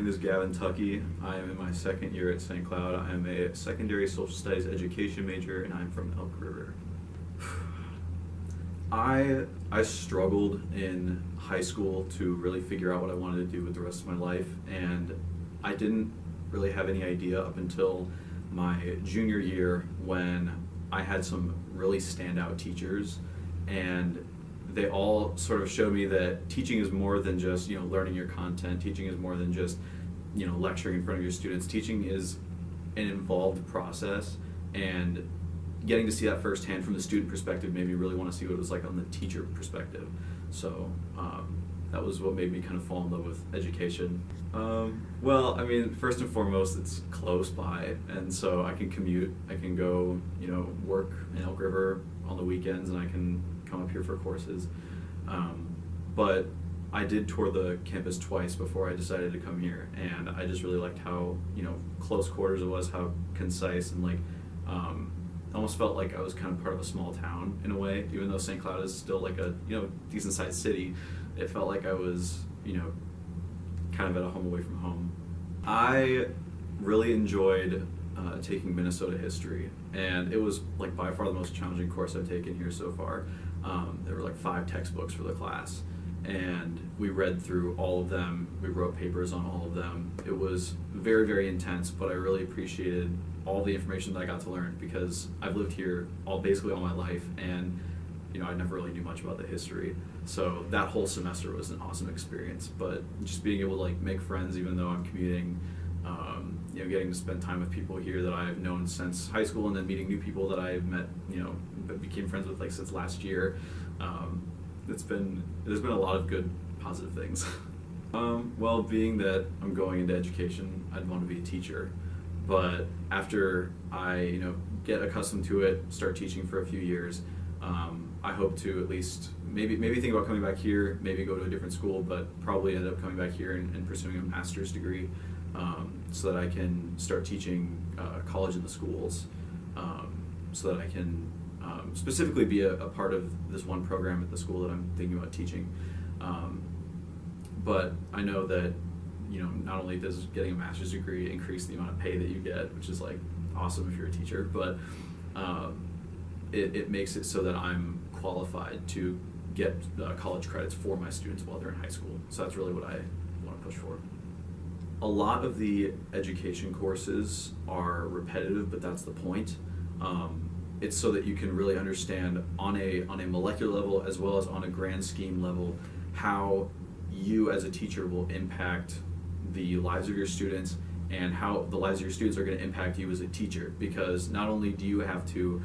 name is Gavin Tuckey. I am in my second year at St. Cloud. I am a secondary social studies education major, and I'm from Elk River. I struggled in high school to really figure out what I wanted to do with the rest of my life, and I didn't really have any idea up until my junior year when I had some really standout teachers, and they all sort of showed me that teaching is more than just learning your content. Teaching is more than just lecturing in front of your students. Teaching is an involved process, and getting to see that firsthand from the student perspective made me really want to see what it was like on the teacher perspective. So that was what made me kind of fall in love with education. Well, I mean, first and foremost, it's close by, and so I can commute. I can go, work in Elk River on the weekends, and I can come up here for courses. But I did tour the campus twice before I decided to come here, and I just really liked how close quarters it was, how concise, and almost felt like I was kind of part of a small town in a way. Even though St. Cloud is still like a decent sized city, it felt like I was kind of at a home away from home. I really enjoyed taking Minnesota history, and it was by far the most challenging course I've taken here so far. There were 5 textbooks for the class, and we read through all of them. We wrote papers on all of them. It was very, very intense, but I really appreciated all the information that I got to learn, because I've lived here basically all my life, and I never really knew much about the history. So that whole semester was an awesome experience. But just being able to make friends even though I'm commuting, getting to spend time with people here that I've known since high school, and then meeting new people that I've met, became friends with since last year. There's been a lot of good positive things. Well, being that I'm going into education, I'd want to be a teacher. But after I get accustomed to it, start teaching for a few years, I hope to at least maybe think about coming back here, maybe go to a different school, but probably end up coming back here and pursuing a master's degree, so that I can start teaching college in the schools, so that I can specifically be a part of this one program at the school that I'm thinking about teaching. But I know that not only does getting a master's degree increase the amount of pay that you get, which is awesome if you're a teacher, but it makes it so that I'm qualified to get college credits for my students while they're in high school. So that's really what I want to push for. A lot of the education courses are repetitive, but that's the point. It's so that you can really understand on a molecular level, as well as on a grand scheme level, how you as a teacher will impact the lives of your students, and how the lives of your students are going to impact you as a teacher. Because not only do you have to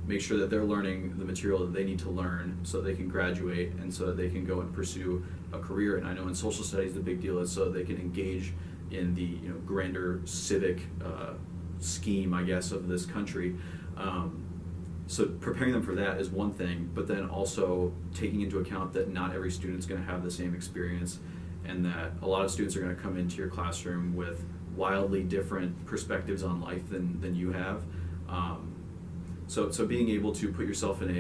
make sure that they're learning the material that they need to learn so that they can graduate and so that they can go and pursue a career. And I know in social studies the big deal is so that they can engage in the grander civic scheme, I guess, of this country. So preparing them for that is one thing, but then also taking into account that not every student's going to have the same experience, and that a lot of students are going to come into your classroom with wildly different perspectives on life than you have. So being able to put yourself in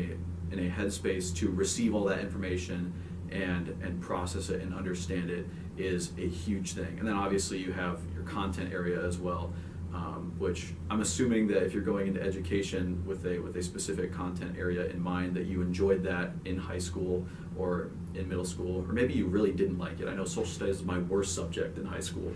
a headspace to receive all that information and process it and understand it is a huge thing. And then obviously you have your content area as well, which I'm assuming that if you're going into education with a specific content area in mind, that you enjoyed that in high school or in middle school, or maybe you really didn't like it. I know social studies is my worst subject in high school,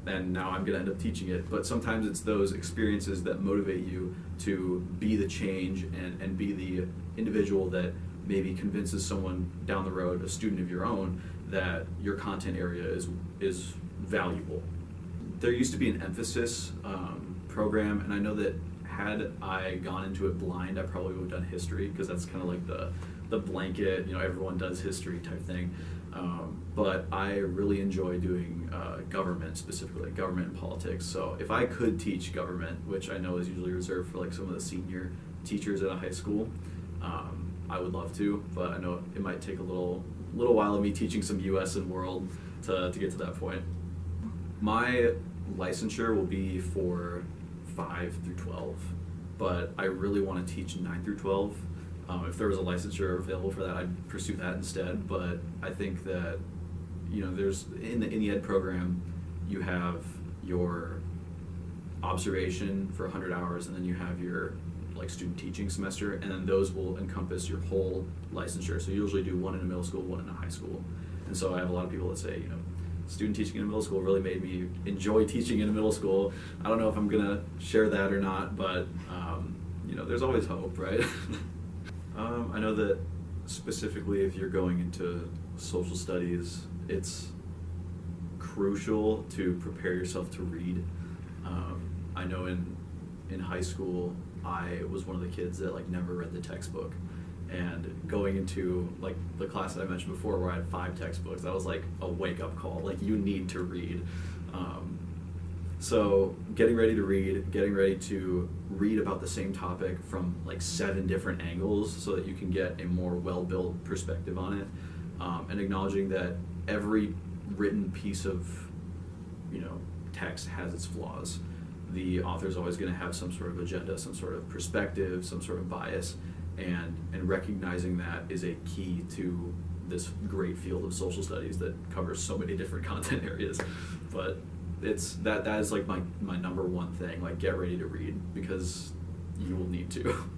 and now I'm going to end up teaching it. But sometimes it's those experiences that motivate you to be the change and be the individual that maybe convinces someone down the road, a student of your own, that your content area is valuable. There used to be an emphasis program, and I know that had I gone into it blind, I probably would have done history, because that's kind of like the blanket, everyone does history type thing. But I really enjoy doing government, specifically government and politics. So if I could teach government, which I know is usually reserved for some of the senior teachers at a high school, I would love to, but I know it might take a little while of me teaching some US and world to get to that point. My licensure will be for 5 through 12, but I really want to teach 9 through 12. If there was a licensure available for that, I'd pursue that instead. But I think that there's in the ed program, you have your observation for 100 hours, and then you have your like student teaching semester, and then those will encompass your whole licensure. So you usually do one in a middle school, one in a high school. And so I have a lot of people that say, student teaching in a middle school really made me enjoy teaching in a middle school. I don't know if I'm gonna share that or not, but there's always hope, right? I know that specifically if you're going into social studies, it's crucial to prepare yourself to read. I know in high school, I was one of the kids that like never read the textbook, and going into like the class that I mentioned before where I had 5 textbooks, that was like a wake-up call. Like, you need to read. So getting ready to read about the same topic from like 7 different angles so that you can get a more well-built perspective on it, and acknowledging that every written piece of text has its flaws. The author's always going to have some sort of agenda, some sort of perspective, some sort of bias, and recognizing that is a key to this great field of social studies that covers so many different content areas. But that is like my number one thing. Like, get ready to read, because you will need to.